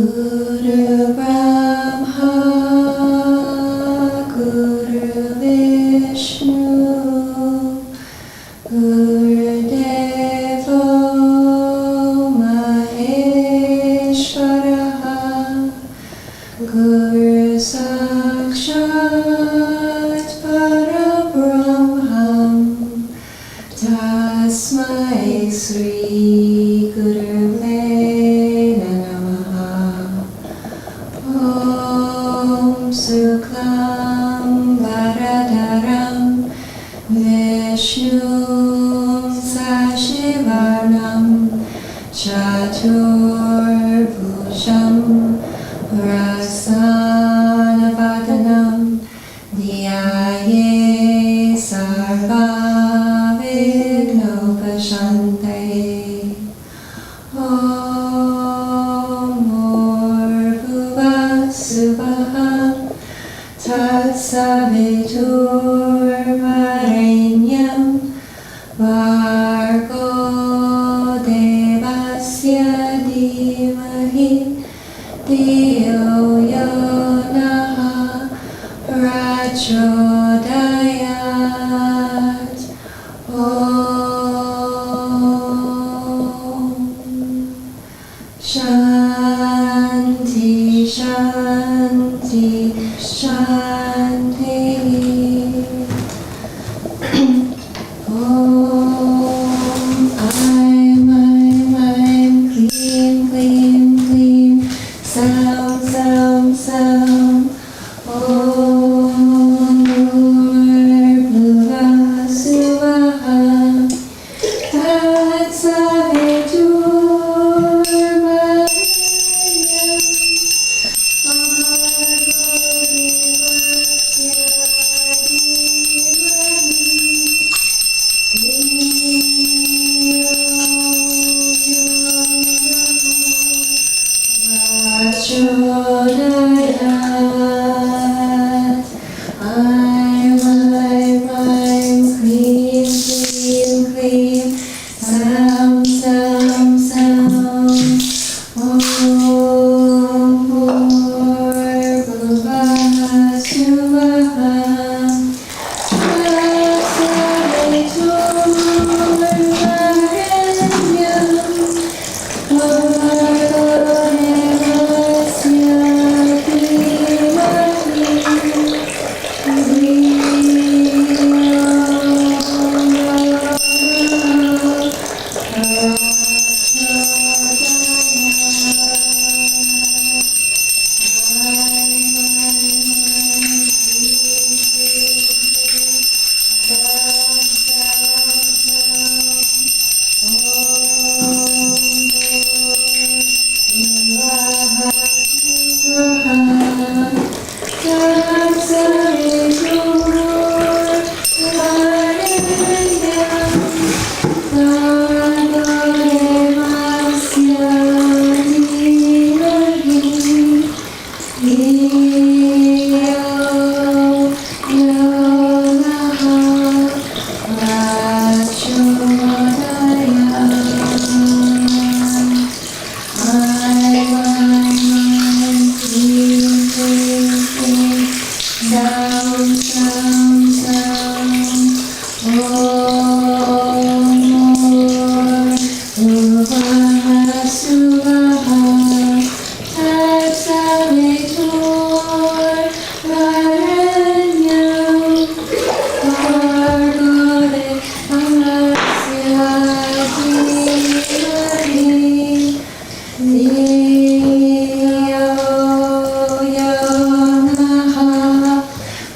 Guru Brahma, Guru Vishnu, Guru Devo Maheshwara, Guru Sakshat Parabrahmam, Tasmai Sri Gurave Suklam Varadaram Vishnum Sashivarnam Chaturbhujam Prasanavadanam Dhyaye Sarva Vignopashante. Om Bhurvuvah Suvah Tatsaviturvarenyam Bhargo Devasya Dhimahi Dhiyo Yonaha Prachodayat. Om Shanti Shanti Shanti. Om I'm clean, clean, clean. Sound, sound, sound. Om Bhurvuvah Suvah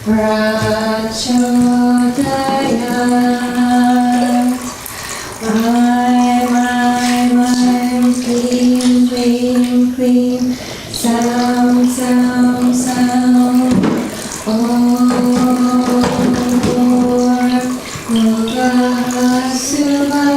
Prachodayat. I'm clean, clean, clean. Sound, sound, sound. Om Bhurvuvah Suvah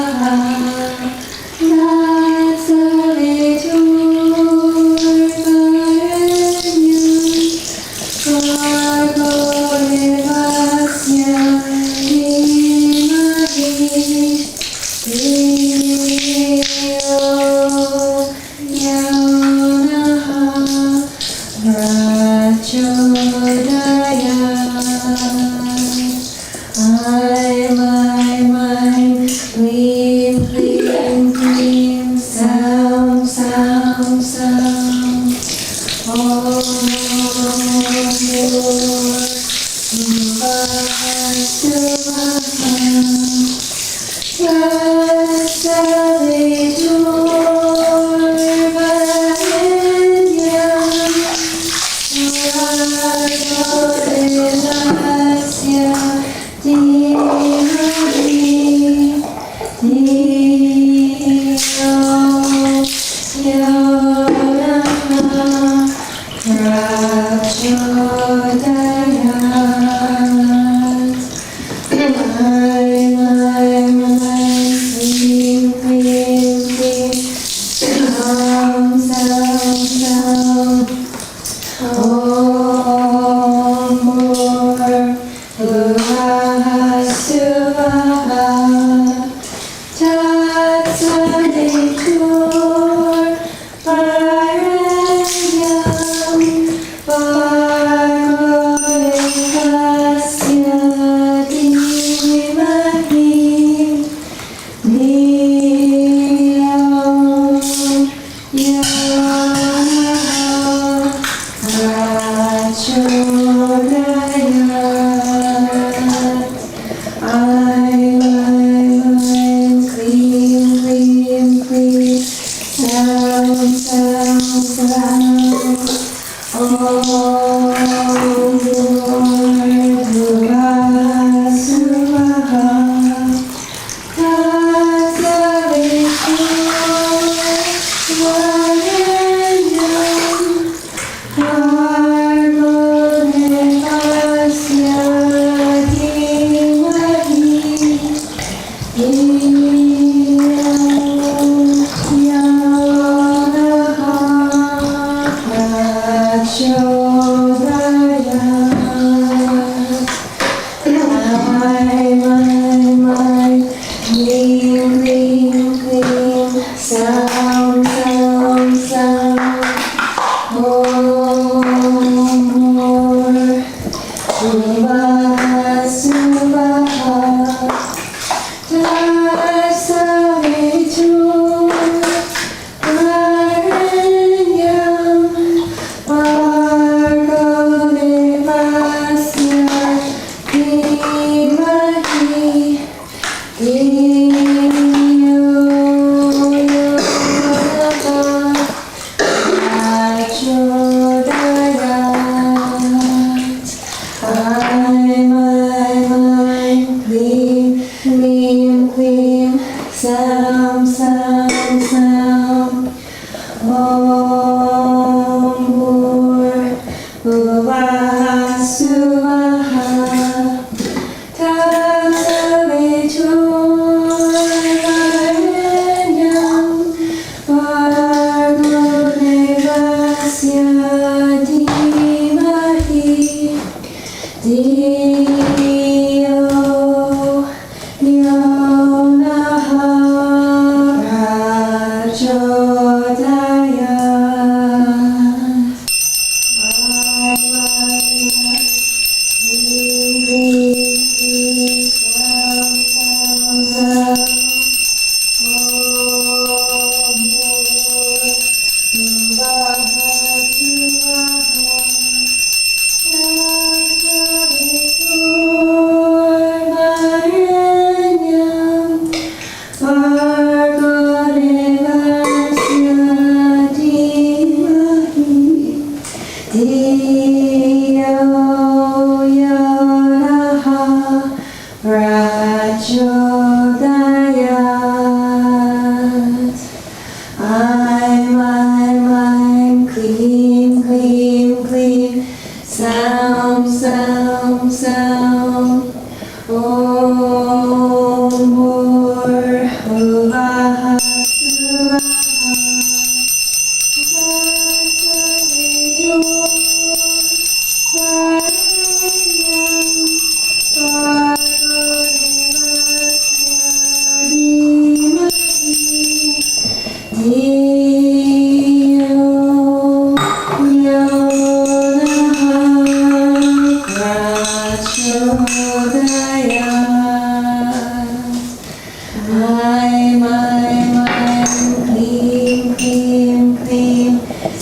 Baba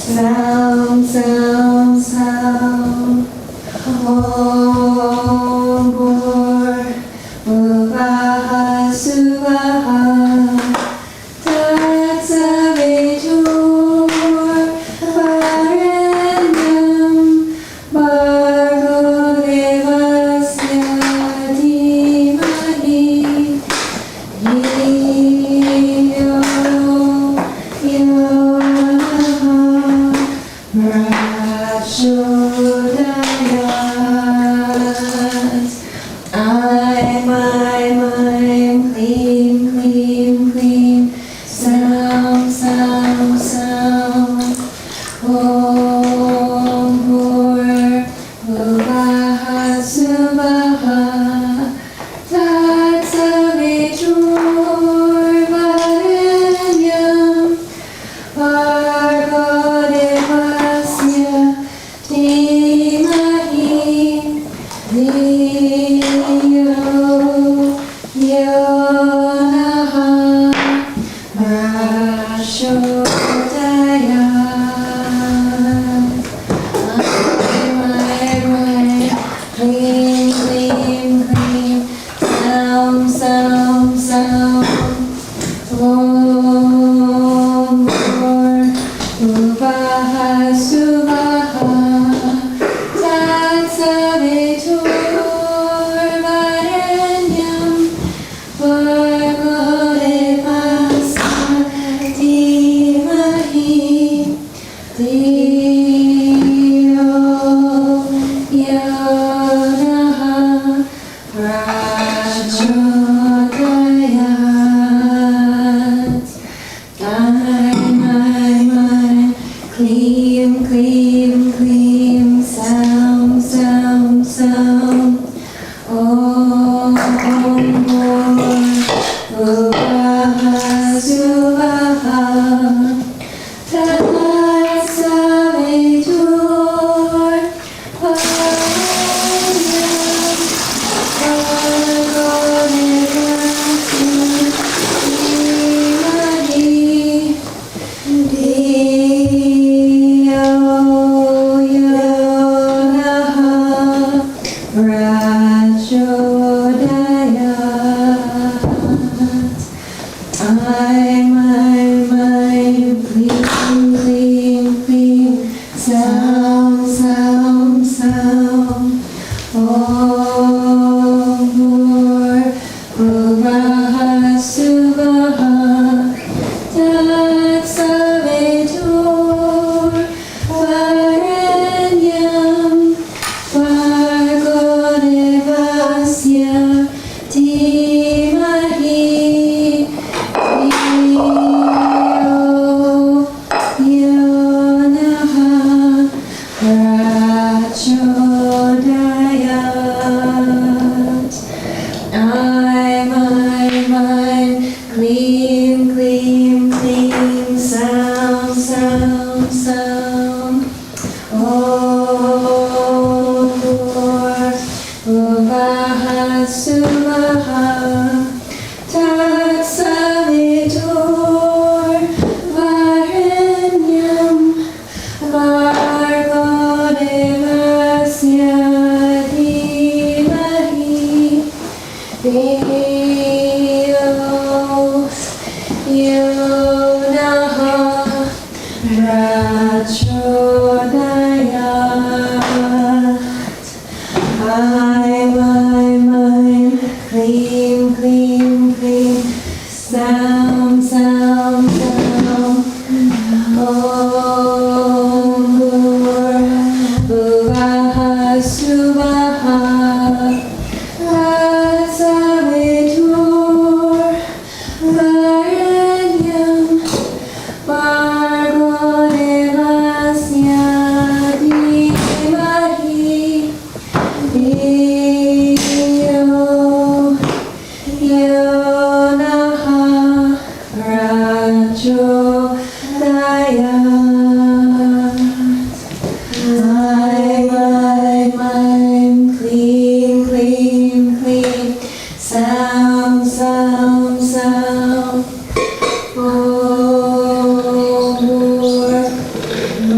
Sound, sound, sound. Om Bhurvubhaha Suvah Tatsavitur Varenyam Bhargo Devasya Dhimahi Yo Prachodayat. I'm clean, clean, clean. Sound, sound, sound. Om Bhurvubhaha Suvah Tatsavitur Varenyam Bhargo Devasya Dhimahi Dhiyo Yo Naha Prachodayat. Clean, clean, clean. Sound, sound, sound. Om Bhurvubhaha Suvah Tatsavitur Varenyam Bhargo Devasya Dhimahi Dhiyo Yo Naha Prachodayat. I'm clean, clean, clean. Sound, sound, sound. Om Bhurvubhaha Suvah Tatsavitur Varenyam Bhargo Devasya Dhimahi Dhiyo Yo Naha Prachodayat. I'm clean, clean, clean. Sound, sound, sound. Om Bhurvubhaha Suvah Tatsavitur Varenyam Bhargo Devasya Dhimahi Dhiyo Yo Naha Prachodayat.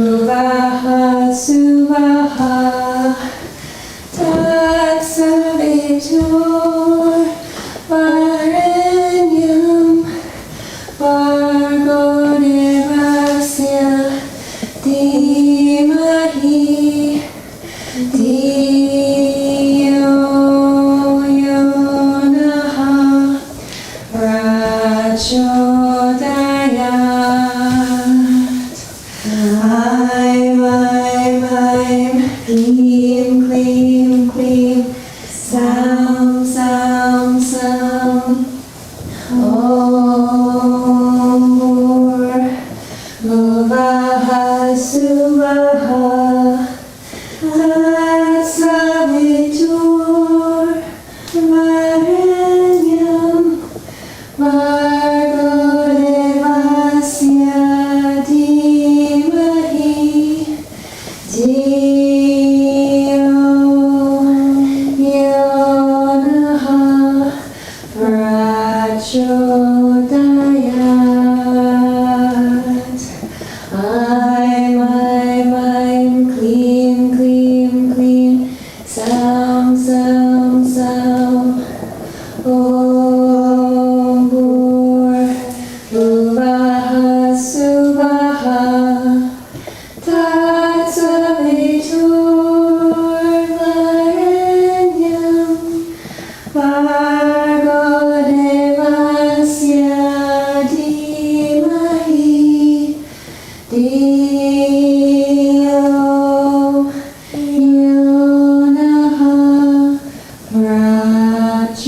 Suvaha Suvaha Tatsavitur Varenyam Bhargo Devasya Dhimahi Dhiyo Yonaha Prachodayat. Aim, Klim, Klim, Klim, Sam, Sam, Sam. Om Bhuvaha Suvaha Tatsavitur Varenyam Bhargo Devasya Dhimahi Dhiyo Yonaha Prachodayat. I'm clean, clean, clean. Sound, sound, sound. Om Bhuvaha Suvaha Tatsavitur Varenyam Bhargo Devasya Dhimahi Dhiyo Yonaha Prachodayat.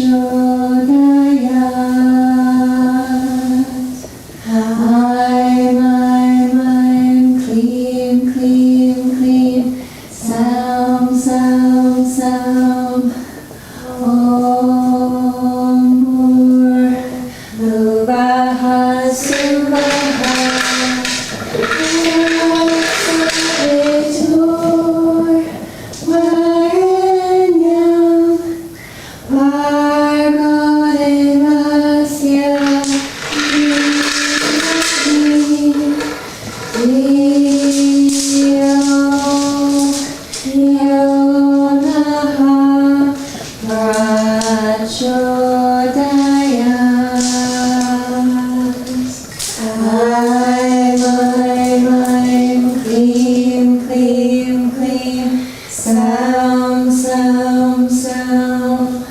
I'm clean, clean, clean. Sound, sound, sound. Om Bhuvaha Suvaha Tatsavitur Varenyam Bhargo Devasya Dhiyo Yonaha Prachodayat. I'm clean, clean, clean. Sound, sound, sound.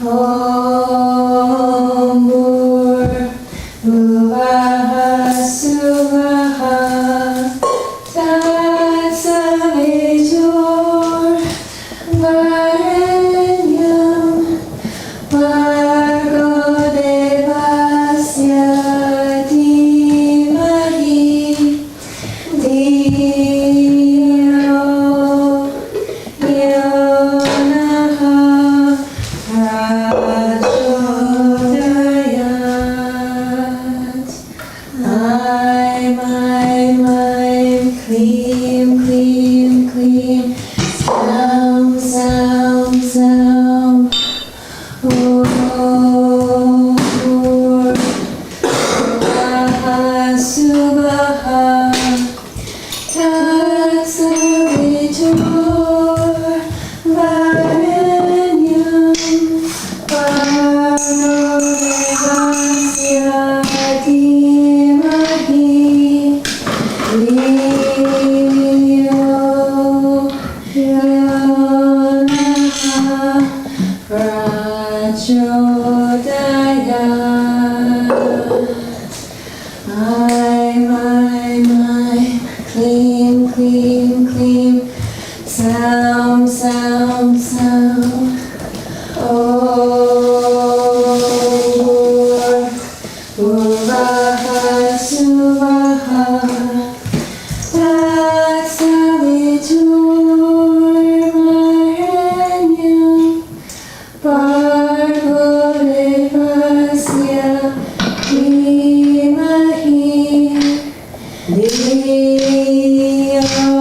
Om Bhuvaha Suvaha Tatsavitur Varenyam Bhargo Devasya Dhimahi Dhiyo Yonaha Prachodayat. I'm clean, clean, clean. Sound, sound, sound. Om Bhuvaha Suvaha Tatsavitur Varenyam Bhargo Devasya Dhimahi Dhiyo Yonaha Prachodayat. I'm clean, clean, clean. Sound, sound, sound. Om Bhuvaha Suvaha Tatsavitur Varenyam Bhargo Devasya Dhimahi Dhiyo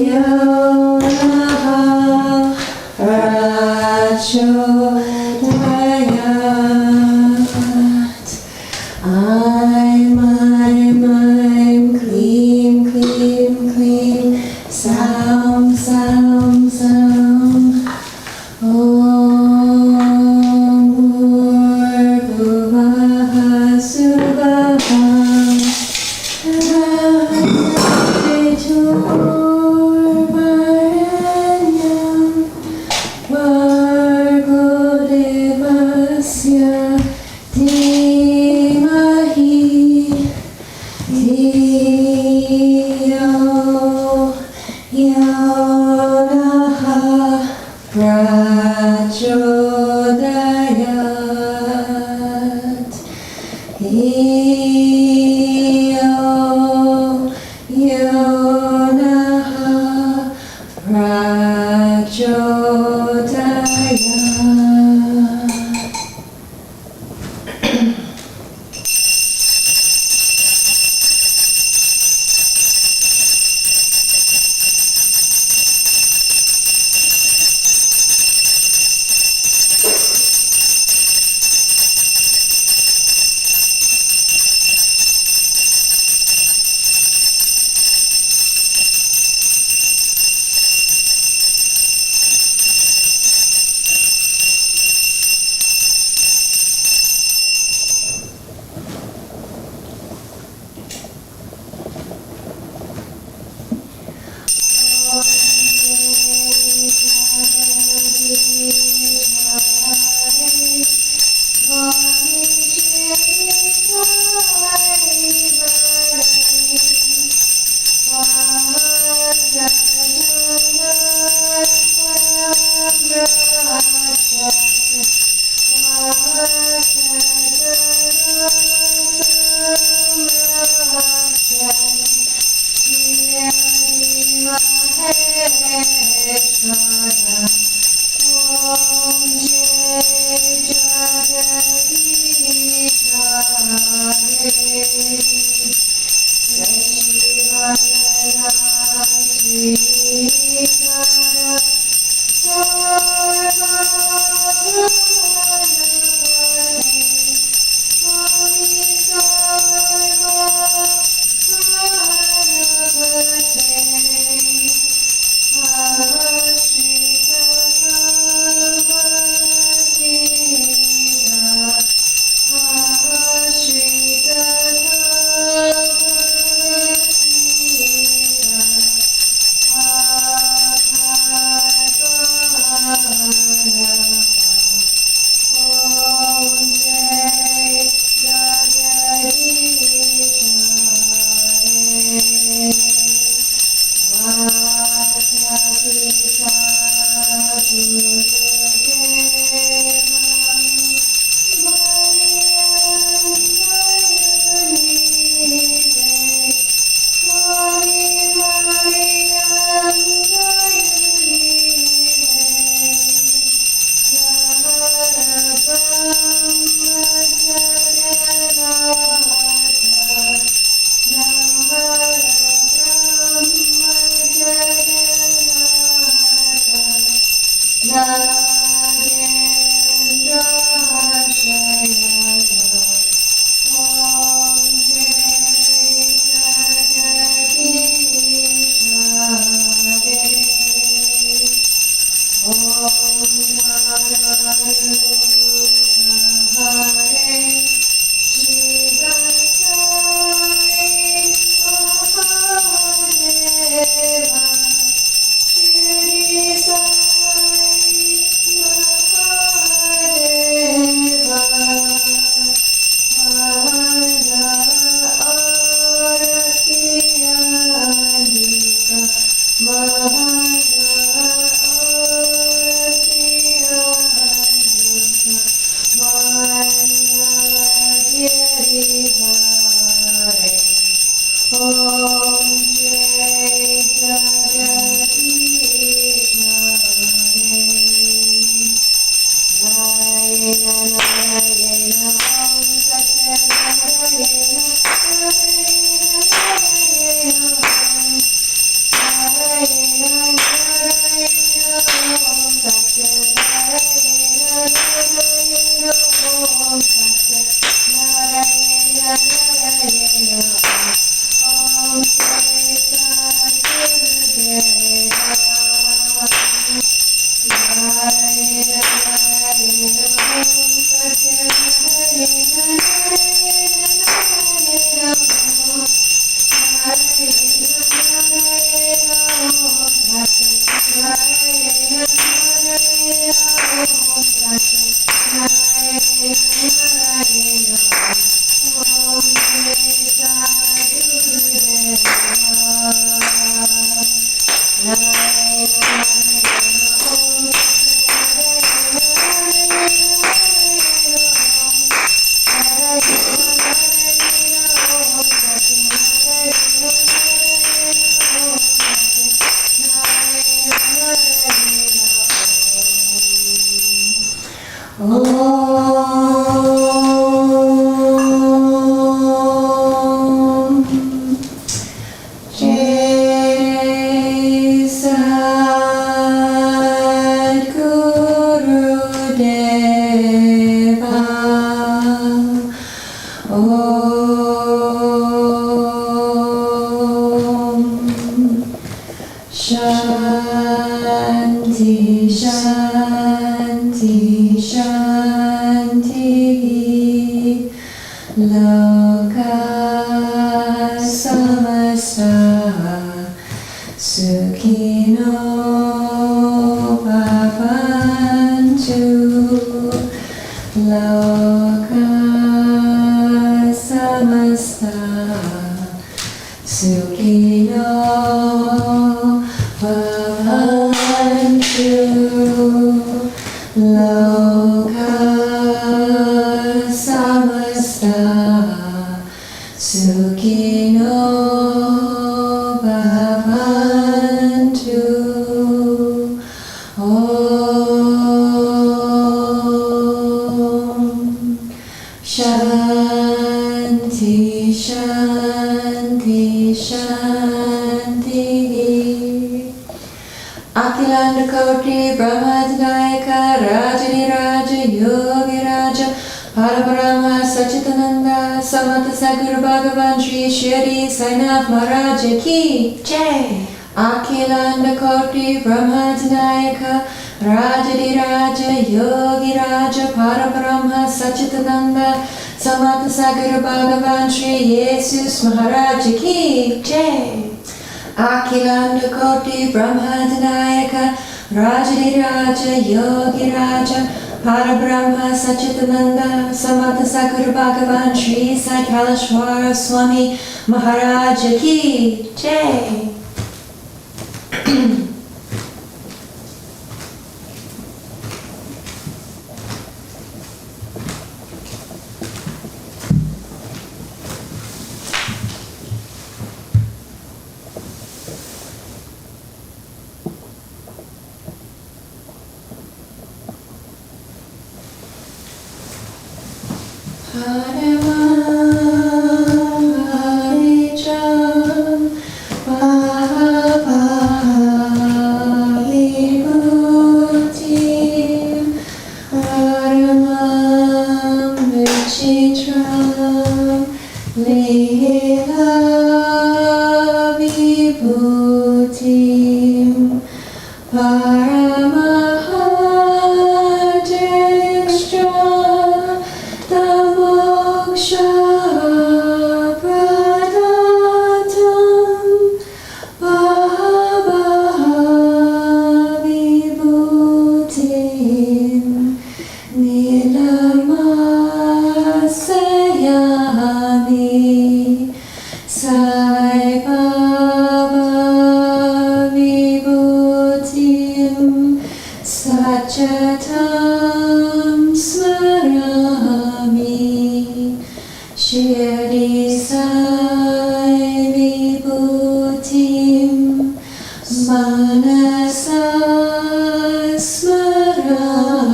Yonaha Prachodayat. I'm clean, clean. Shanti, Shanti, Shanti. Loka samasta sukhino bhavantu. Loka samasta sukhino bhavantu. Loka samasta sukhino bhavantu. Om Shanti, Shanti, Shanti. Akhilanda Koti Brahmadinayaka Rajani Raja Yogi Raja Parabrahma Sachitananda Samata Saguru Bhagavan Sri Shirdi Sai Maharaj Ki Jai. Akhilanda Koti Brahmadinayaka Rajani Raja Yogi Raja Parabrahma Sachitananda Samata Saguru Bhagavan Sri Jesus Maharaj Ki Jai. Akhilanda Koti Brahmadinayaka Rajani Raja Yogi Raja Parabrahma Sachitananda Samata Saguru Bhagavan Sri Sai Swami Maharaj Ki Jai. Satcharitra smarami, Shirdi Sai vibhutim, manasa smarami.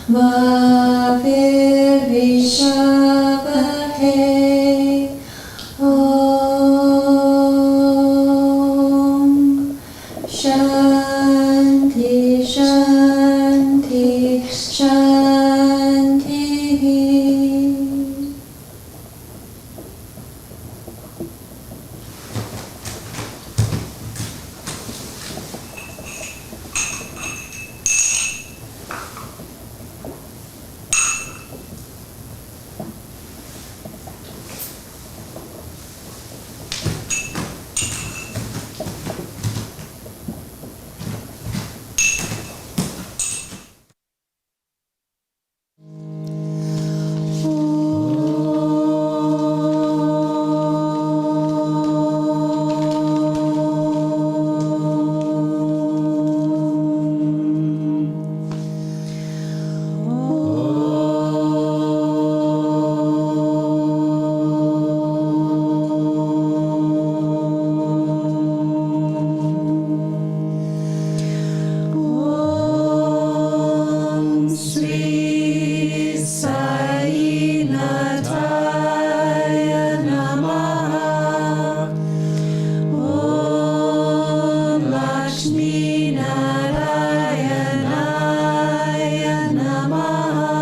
Vavirshabhahe. Om Shanti Shanti Shanti. Sri Sai Namaha. Om Lakshmi Narayanaya Namaha.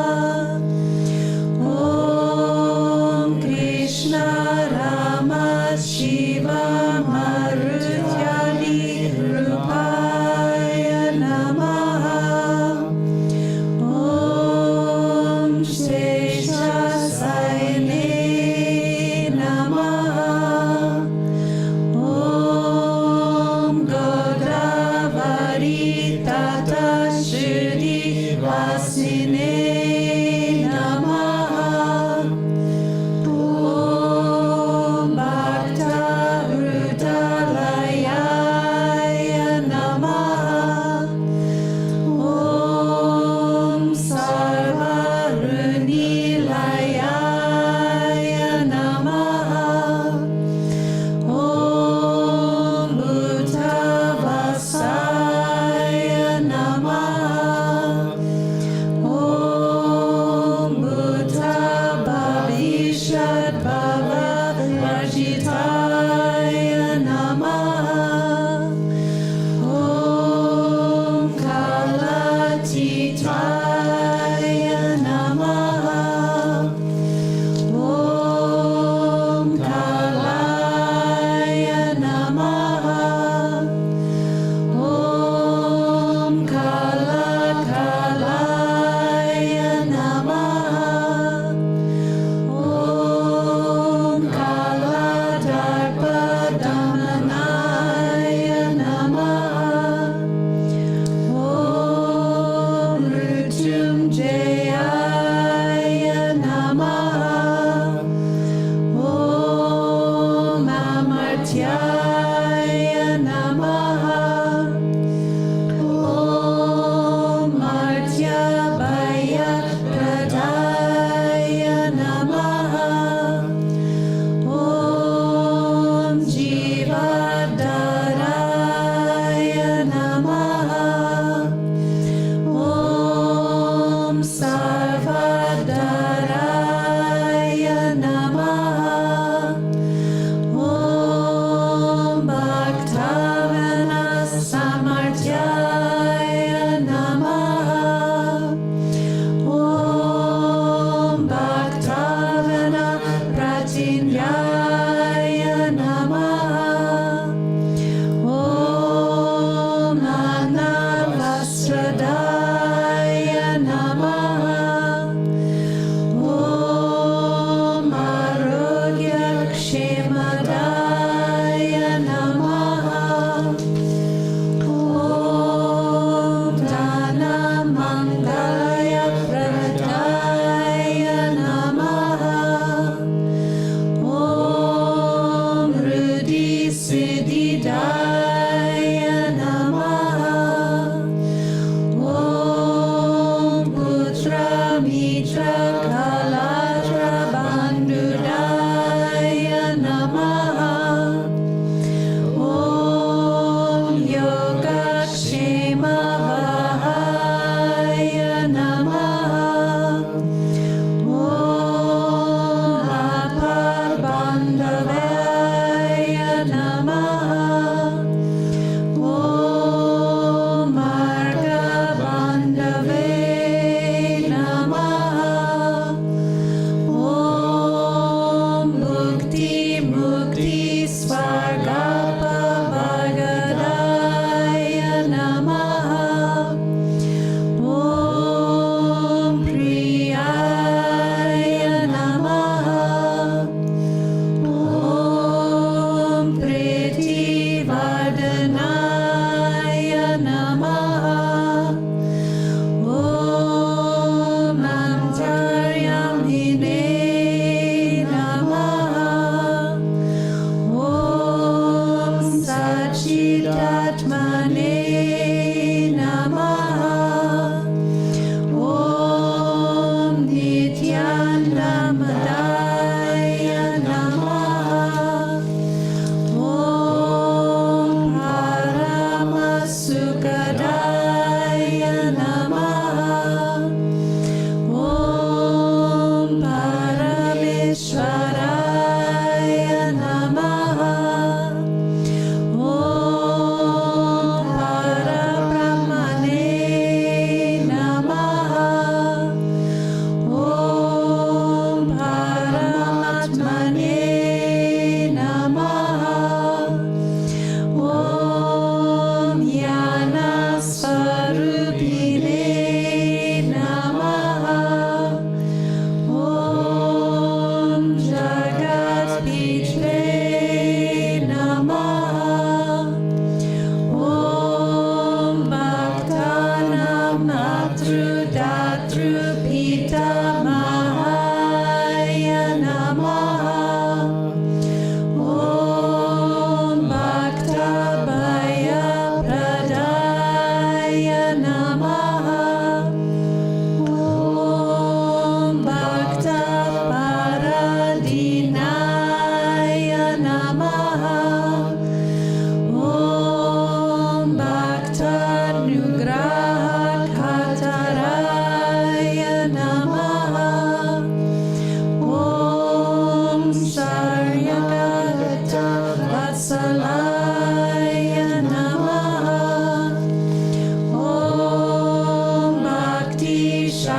Om Krishna Rama Shiva Marutyali Rupaya Namaha. Om Shesha Saine Namaha. Om Godavari Tata Shirdi Vasine Namaha. Om Bhakta Hrudalayaya Namaha. Om Sarvarunilayaya Namaha. Om Bhutavasaya Namaha. Om Bhutabhavishad Bhava Rajitaya Namaha. Om Kalatitaya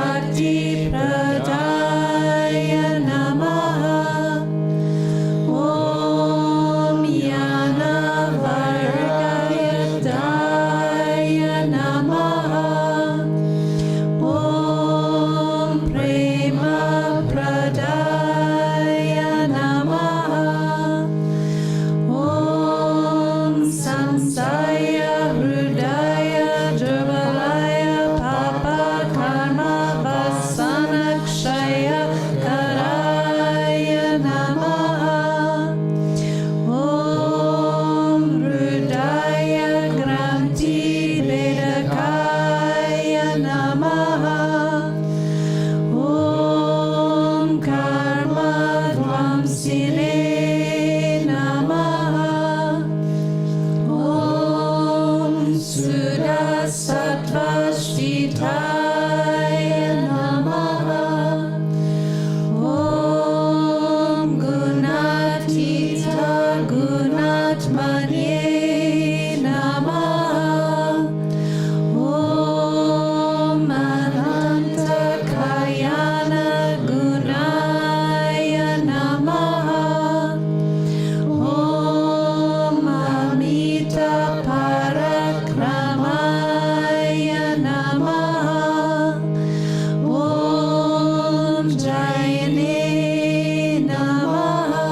Shakti Pradaya Namaha. Om Jnana Vargayadaya Namaha. Om Prema Pradaya Namaha. Om Samsaya Hrudaya Durbalaya Papa Karma Vasanakshaya Karaya Namaha. Om Hrudaya Granti Vedakaya Namaha. Om Karma Dvamsine Namaha. Om Sudha Sattva Sthitaya Namaha. Om Gunatita Gunatmanye Namaha. Om Ananta Kayana Gunaya Namaha. Om Amita Parakramaya Namaha. Om Jayane Namaha.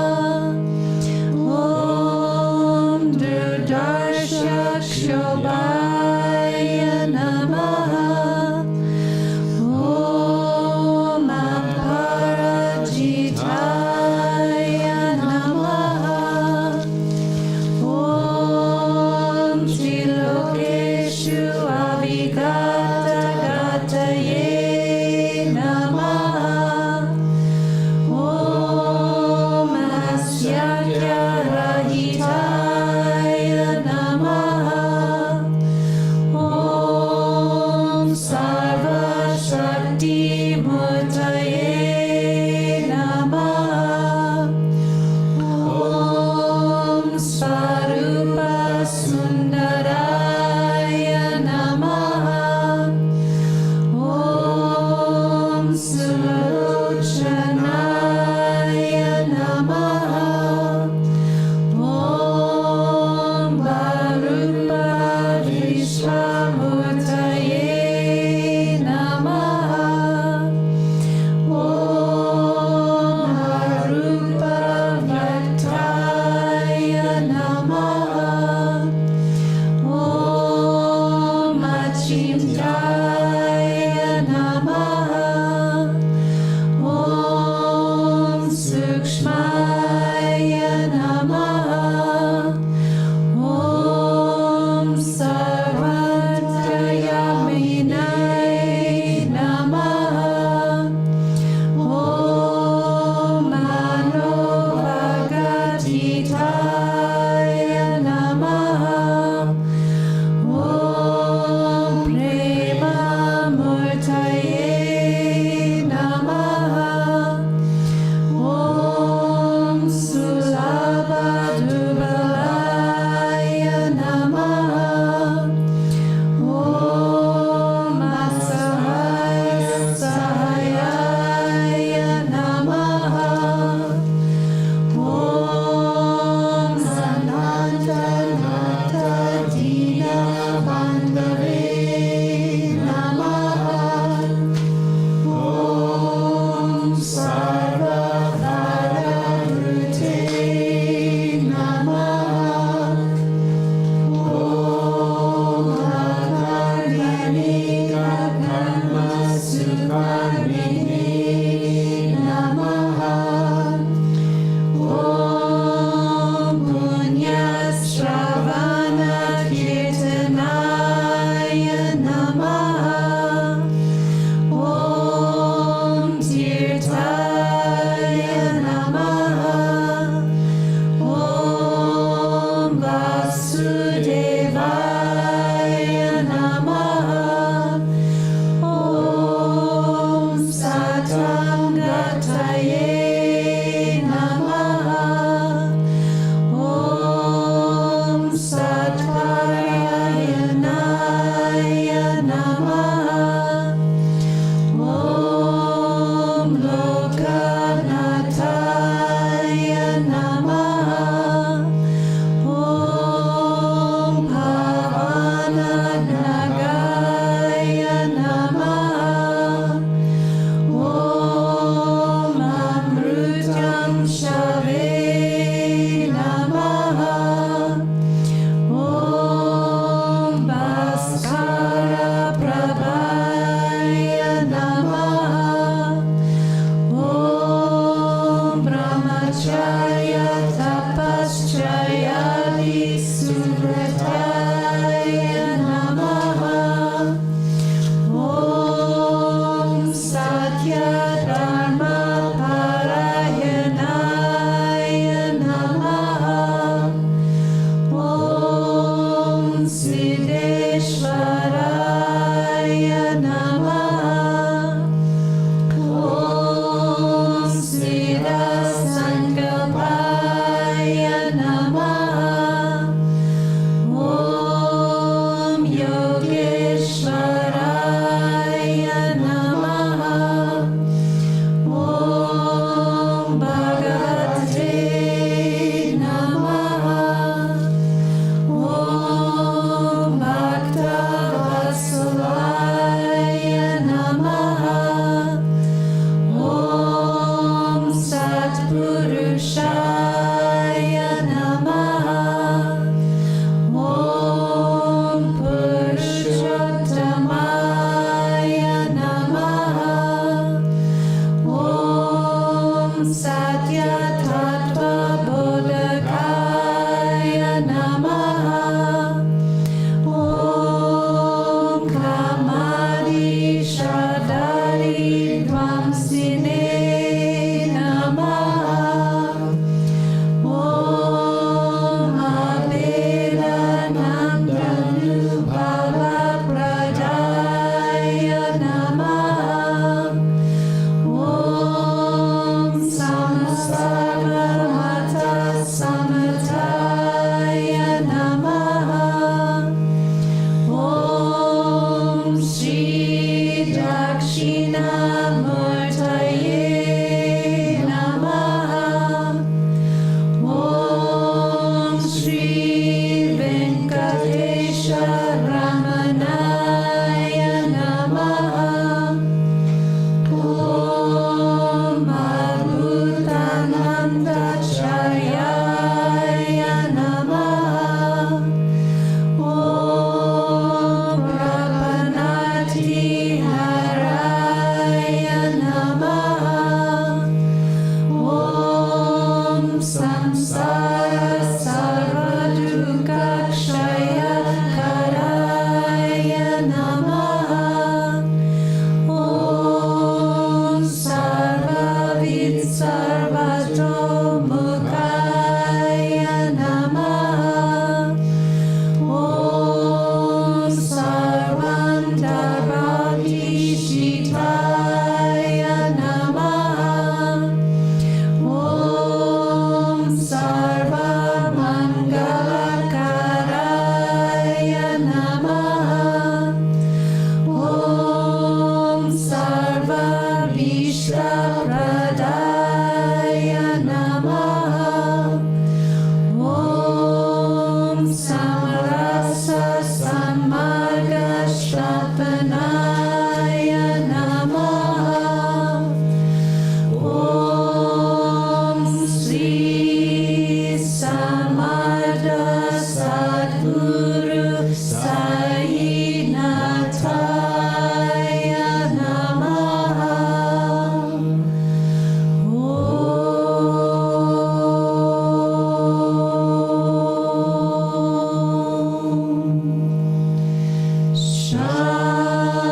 Om Durdarsha Kshobhaya Namaha. Om Aparajitaya Namaha. Om Trilokeshu Avigata Gataye Namaha. Om Asyakya Rahitaya Namaha. Om Sarva Shakti Murtaye Namaha. Om Swarupa Sundaraya Namaha. Om Sulochanaya Namaha. Om Varupa Vishwamurtaye Namaha. Om Arupa Bhaktaya Namaha. Om Achintaya Namaha. Om Sukshmaya Namaha. Om Sarvatrayaminaya Namaha. Om Manovagatitāya Namaha. Om Premamurtaye Namaha. Om Sulabhadubalaya Namaha. Om Asahaya Sahayaya Namaha. Om Sananta Nata Dina Bandave Namaha. Om Sarva Bhadarute Namaha. Om Akaryanika Karma Sukarmine Namaha. Om Punya Shravana Kirtanaya Namaha. Om Tirthaya Namaha. Om Vasudevaya Namaha. Om Satangataye Namaha. Om Satpayanaya Namaha. Om Dharma Parayanaya Namaha. Om Siddheshwaraya Namaha. Om Siddhasankalpaya Namaha. Om Yogeshwaraya Namaha. Om Bhagavate Namaha. Om Bhaktavasalaya Namaha. Om Satpurushaya Namaha. Om Purushottamaya Namaha. Om Satyatattva Bodhakaya Namaha. Om Kamadi Shradari Dvamsine Namaha. Om Abhedanandranubhava Pradaya Namaha. Om Samsarvamata Samataya Namaha. Om Shri Dakshinamurtaye Namaha. Om Shri Venkatesha Ramanaya Namaha. Om Adbhutanandacharyaya Namaha. Om Prapanati Haraya Namaha. Om Samsara Sarvadukakshaya Karaya Namaha. Om Sarvavid Sarvato Mukaya Namaha. Om Sarvantarbhati Shitaya Namaha. Om Sarvamangalakaraya Namaha. Om Sarvabhishapradaya Namaha. Om Samarasa Sammargashrapanaya Namaha. Om Sri Samartha Sadguru Sai Nataya Namaha.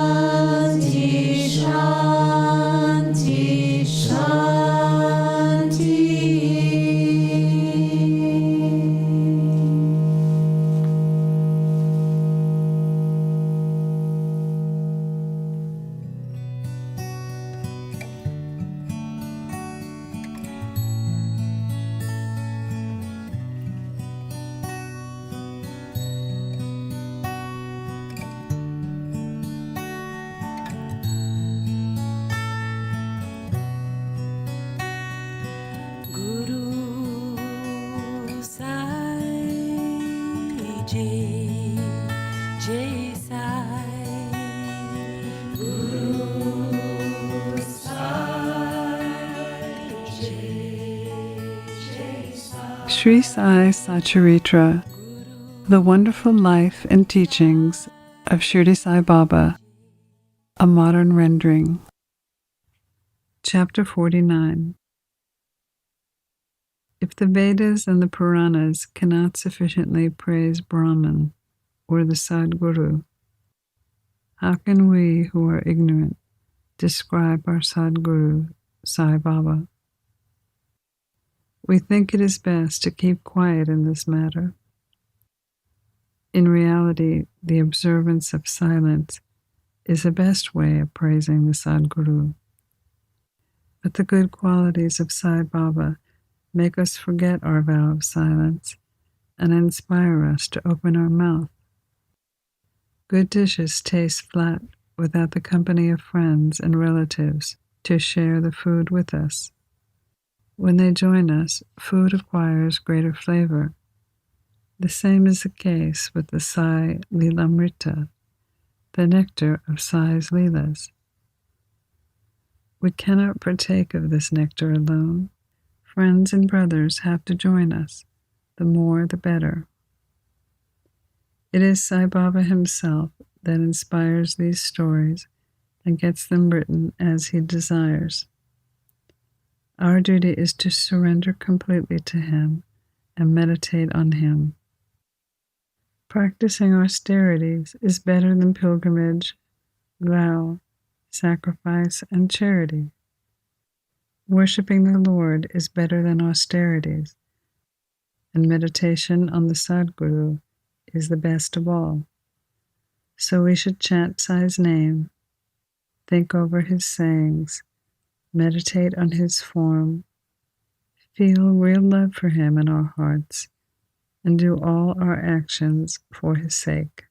Shanti, Shanti, Shanti. Guru Sai Jai Sai. Guru Sai Jai Sai. Sri Sai Satcharitra, The Wonderful Life and Teachings of Shirdi Sai Baba, a modern rendering. Chapter 49. If the Vedas and the Puranas cannot sufficiently praise Brahman or the Sadguru, how can we who are ignorant describe our Sadguru, Sai Baba. We think it is best to keep quiet in this matter. In reality, the observance of silence is the best way of praising the Sadguru. But the good qualities of Sai Baba make us forget our vow of silence and inspire us to open our mouth. Good dishes taste flat without the company of friends and relatives to share the food with us. When they join us, food acquires greater flavor. The same is the case with the Sai Lilamrita, the nectar of Sai's Leelas. We cannot partake of this nectar alone. Friends and brothers have to join us. The more, the better. It is Sai Baba himself that inspires these stories and gets them written as he desires. Our duty is to surrender completely to him and meditate on him. Practicing austerities is better than pilgrimage, vow, sacrifice, and charity. Worshipping the Lord is better than austerities, and meditation on the Sadguru is the best of all. So we should chant Sai's name, think over his sayings, meditate on his form, feel real love for him in our hearts, and do all our actions for his sake.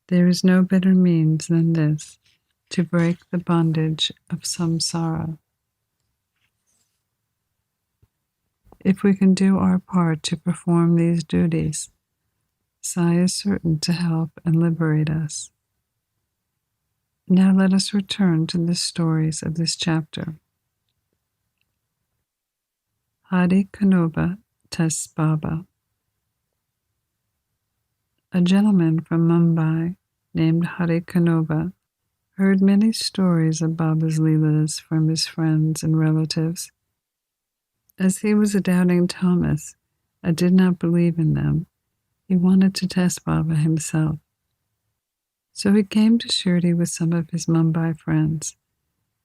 There is no better means than this to break the bondage of samsara. If we can do our part to perform these duties, Sai is certain to help and liberate us. Now let us return to the stories of this chapter. Hari Kanoba Tas Baba. A gentleman from Mumbai named Hari Kanoba heard many stories of Baba's Leelas from his friends and relatives. As he was a doubting Thomas and did not believe in them, he wanted to test Baba himself. So he came to Shirdi with some of his Mumbai friends.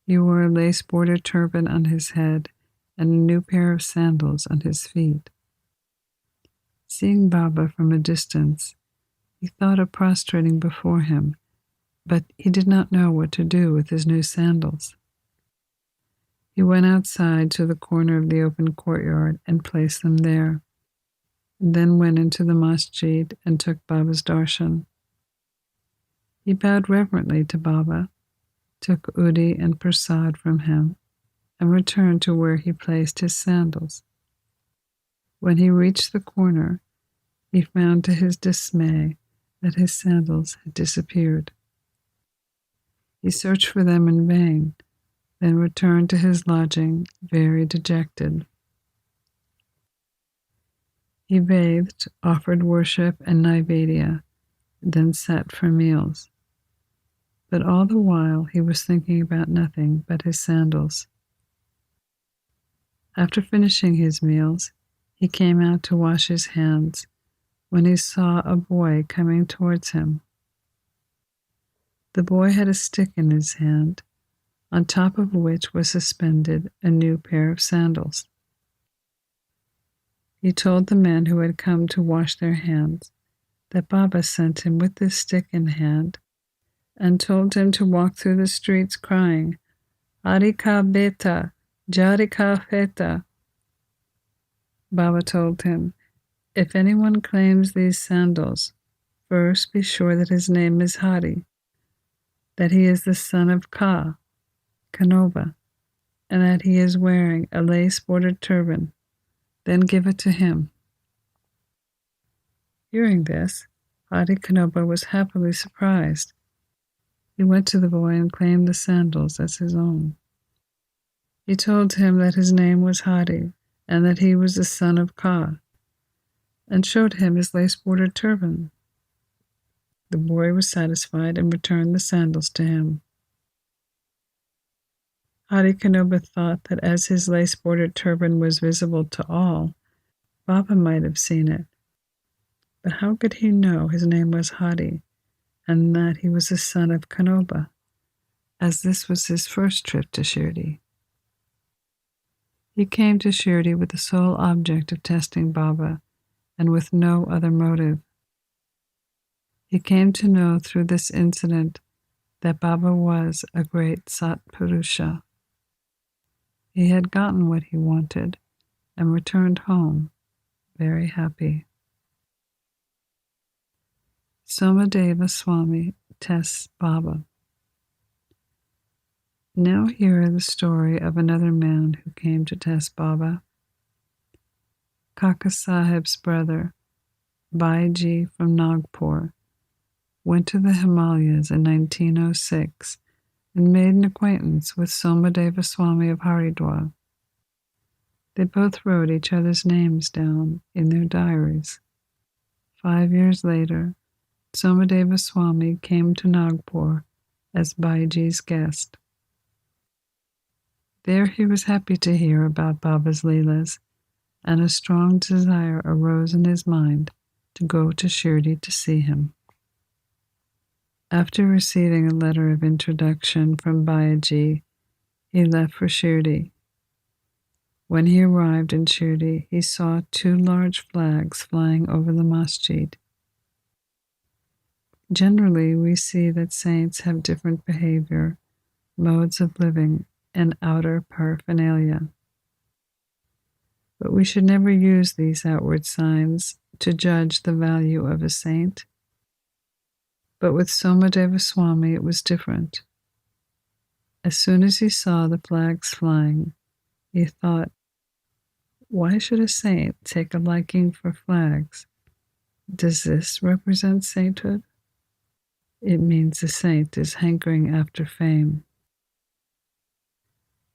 He wore a lace-bordered turban on his head and a new pair of sandals on his feet. Seeing Baba from a distance, he thought of prostrating before him, but he did not know what to do with his new sandals. He went outside to the corner of the open courtyard and placed them there, and then went into the masjid and took Baba's darshan. He bowed reverently to Baba, took udi and prasad from him, and returned to where he placed his sandals. When he reached the corner, he found to his dismay that his sandals had disappeared. He searched for them in vain, then returned to his lodging very dejected. He bathed, offered worship and naivedya, then sat for meals. But all the while he was thinking about nothing but his sandals. After finishing his meals, he came out to wash his hands when he saw a boy coming towards him. The boy had a stick in his hand, on top of which was suspended a new pair of sandals. He told the men who had come to wash their hands that Baba sent him with this stick in hand and told him to walk through the streets crying, Arika Beta, Jarika Feta. Baba told him, if anyone claims these sandals, first be sure that his name is Hari, that he is the son of Ka, Kanoba, and that he is wearing a lace-bordered turban. Then give it to him. Hearing this, Hari Kanoba was happily surprised. He went to the boy and claimed the sandals as his own. He told him that his name was Hari and that he was the son of Ka, and showed him his lace-bordered turban. The boy was satisfied and returned the sandals to him. Hari Kanoba thought that as his lace-bordered turban was visible to all, Baba might have seen it. But how could he know his name was Hari and that he was the son of Kanoba? as this was his first trip to Shirdi. He came to Shirdi with the sole object of testing Baba and with no other motive. He came to know through this incident that Baba was a great Satpurusha. He had gotten what he wanted and returned home very happy. Somadeva Swami tests Baba. Now hear the story of another man who came to test Baba. Kaka Sahib's brother, Baiji from Nagpur, went to the Himalayas in 1906 and made an acquaintance with Somadeva Swami of Haridwar. They both wrote each other's names down in their diaries. 5 years later, Somadeva Swami came to Nagpur as Baiji's guest. There he was happy to hear about Baba's Leelas, and a strong desire arose in his mind to go to Shirdi to see him. After receiving a letter of introduction from Baiji, he left for Shirdi. When he arrived in Shirdi, he saw 2 large flags flying over the masjid. Generally, we see that saints have different behavior, modes of living, and outer paraphernalia. But we should never use these outward signs to judge the value of a saint. But with Somadeva Swami it was different. As soon as he saw the flags flying, he thought, why should a saint take a liking for flags? Does this represent sainthood? It means the saint is hankering after fame.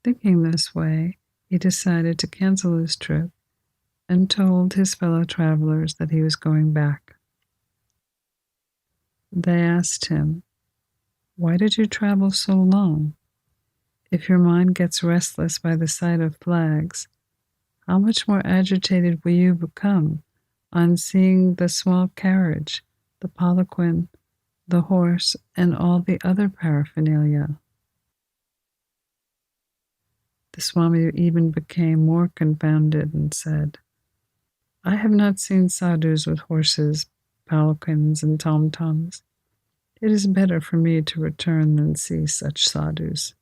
Thinking this way, he decided to cancel his trip and told his fellow travelers that he was going back. They asked him, why did you travel so long? If your mind gets restless by the sight of flags, how much more agitated will you become on seeing the small carriage, the palanquin, the horse, and all the other paraphernalia? The Swami even became more confounded and said, I have not seen sadhus with horses, palanquins, and tom-toms. It is better for me to return than see such sadhus.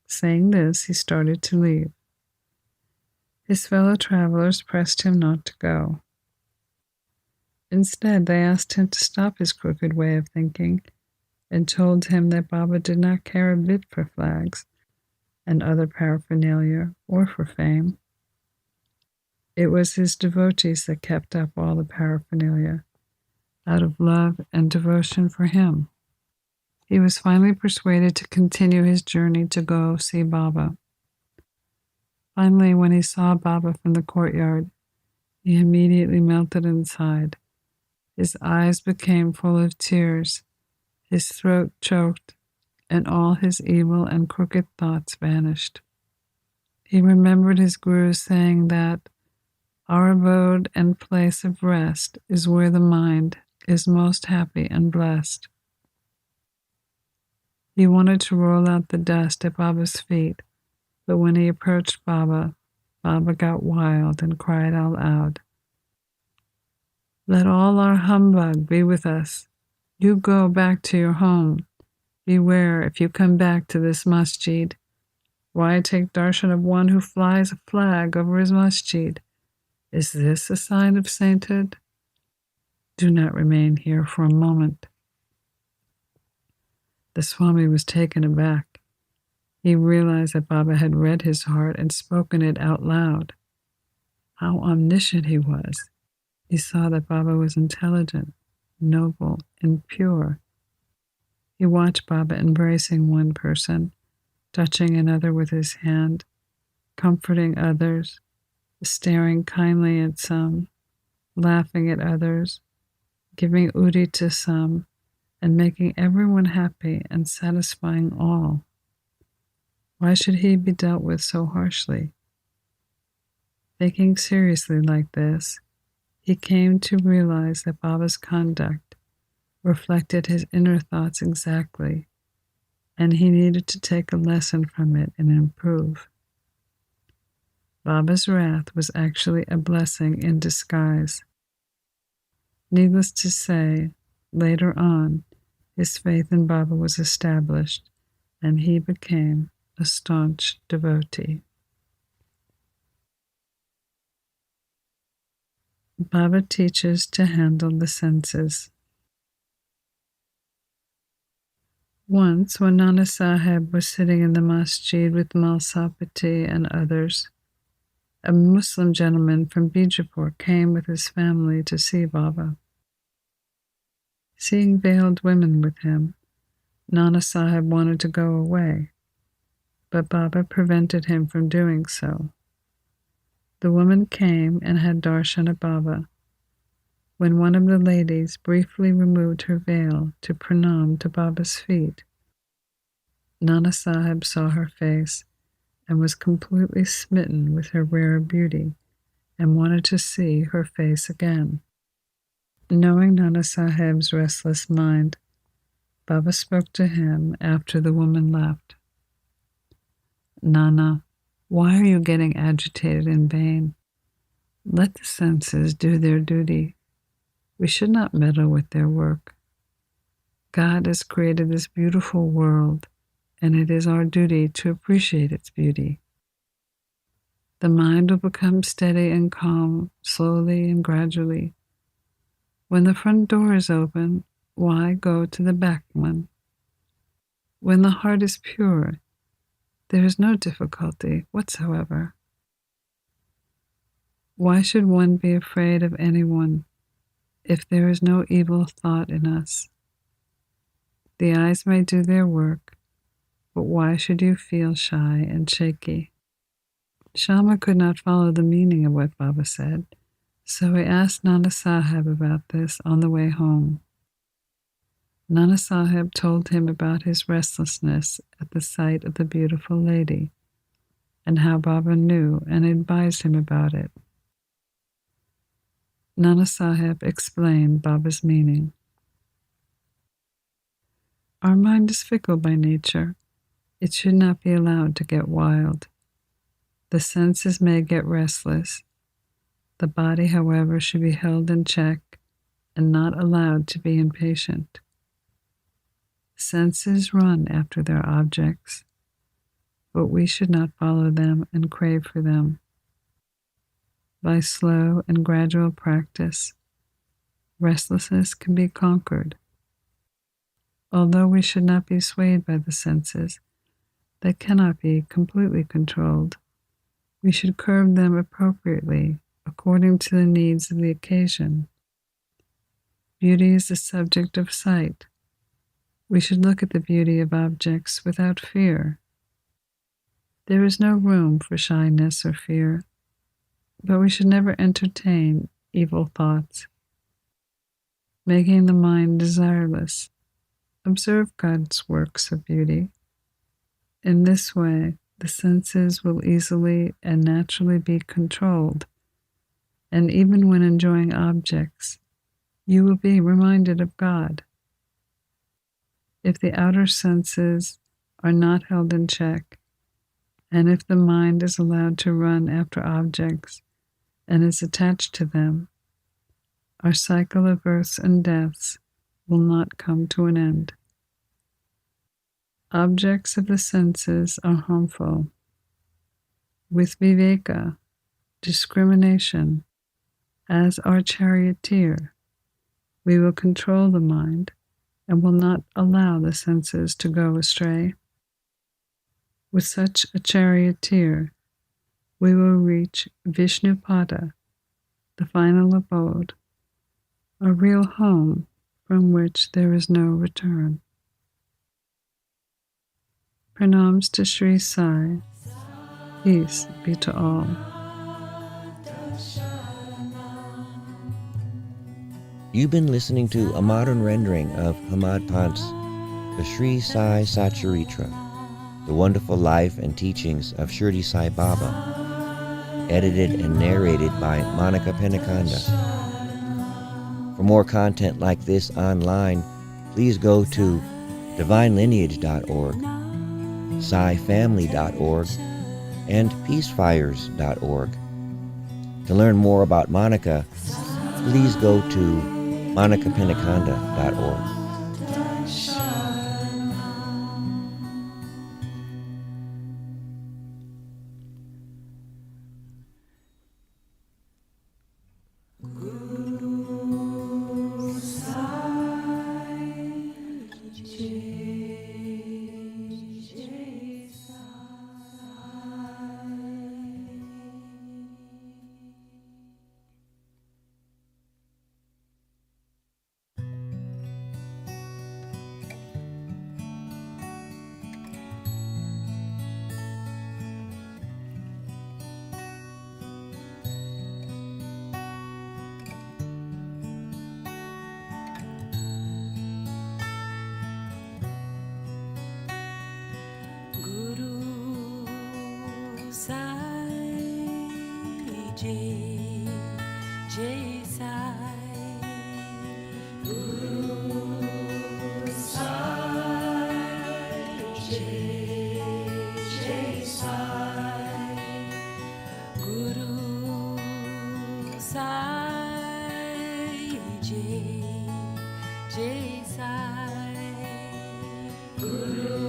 Saying this, he started to leave. His fellow travelers pressed him not to go. Instead, they asked him to stop his crooked way of thinking and told him that Baba did not care a bit for flags and other paraphernalia or for fame. It was his devotees that kept up all the paraphernalia, out of love and devotion for him. He was finally persuaded to continue his journey to go see Baba. Finally, when he saw Baba from the courtyard, he immediately melted inside. His eyes became full of tears, his throat choked, and all his evil and crooked thoughts vanished. He remembered his Guru saying that our abode and place of rest is where the mind is most happy and blessed. He wanted to roll out the dust at Baba's feet, but when he approached Baba, Baba got wild and cried out loud, let all our humbug be with us. You go back to your home. Beware if you come back to this masjid. Why take darshan of one who flies a flag over his masjid? Is this a sign of sainthood? Do not remain here for a moment. The Swami was taken aback. He realized that Baba had read his heart and spoken it out loud. How omniscient he was. He saw that Baba was intelligent, noble, and pure. He watched Baba embracing one person, touching another with his hand, comforting others, staring kindly at some, laughing at others, giving udi to some, and making everyone happy and satisfying all. Why should he be dealt with so harshly? Thinking seriously like this, he came to realize that Baba's conduct reflected his inner thoughts exactly, and he needed to take a lesson from it and improve. Baba's wrath was actually a blessing in disguise. Needless to say, later on, his faith in Baba was established, and he became a staunch devotee. Baba teaches to handle the senses. Once, when Nana Sahib was sitting in the masjid with Malsapati and others, a Muslim gentleman from Bijapur came with his family to see Baba. Seeing veiled women with him, Nana Sahib wanted to go away, but Baba prevented him from doing so. The woman came and had darshana Baba. When one of the ladies briefly removed her veil to pranam to Baba's feet, Nana Sahib saw her face and was completely smitten with her rare beauty and wanted to see her face again. Knowing Nana Sahib's restless mind, Baba spoke to him after the woman left. Nana, why are you getting agitated in vain? Let the senses do their duty. We should not meddle with their work. God has created this beautiful world, and it is our duty to appreciate its beauty. The mind will become steady and calm, slowly and gradually. When the front door is open, why go to the back one? When the heart is pure, there is no difficulty whatsoever. Why should one be afraid of anyone if there is no evil thought in us? The eyes may do their work, but why should you feel shy and shaky? Shama could not follow the meaning of what Baba said, so he asked Nana Sahib about this on the way home. Nana Sahib told him about his restlessness at the sight of the beautiful lady, and how Baba knew and advised him about it. Nana Sahib explained Baba's meaning. Our mind is fickle by nature. It should not be allowed to get wild. The senses may get restless. The body, however, should be held in check and not allowed to be impatient. Senses run after their objects, but we should not follow them and crave for them. By slow and gradual practice, restlessness can be conquered. Although we should not be swayed by the senses, they cannot be completely controlled. We should curb them appropriately according to the needs of the occasion. Beauty is the subject of sight. We should look at the beauty of objects without fear. There is no room for shyness or fear, but we should never entertain evil thoughts. Making the mind desireless, observe God's works of beauty. In this way, the senses will easily and naturally be controlled, and even when enjoying objects, you will be reminded of God. If the outer senses are not held in check, and if the mind is allowed to run after objects and is attached to them, our cycle of births and deaths will not come to an end. Objects of the senses are harmful. With viveka, discrimination, as our charioteer, we will control the mind and will not allow the senses to go astray. With such a charioteer, we will reach Vishnupada, the final abode, a real home from which there is no return. Pranams to Sri Sai. Peace be to all. You've been listening to a modern rendering of Hamad Pant's The Sri Sai Satcharitra, The Wonderful Life and Teachings of Shirdi Sai Baba, edited and narrated by Monica Penacanda. For more content like this online, please go to divinelineage.org, SaiFamily.org, and peacefires.org. To learn more about Monica, please go to monicapeniconda.org. Jai Sai, Guru Sai, Jai Sai, Guru Sai, Jai Sai, Guru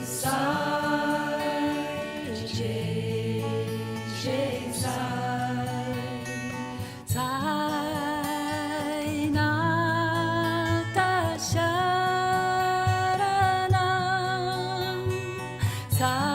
Sai, Jai Sai. Sai Nata Sharanam Sai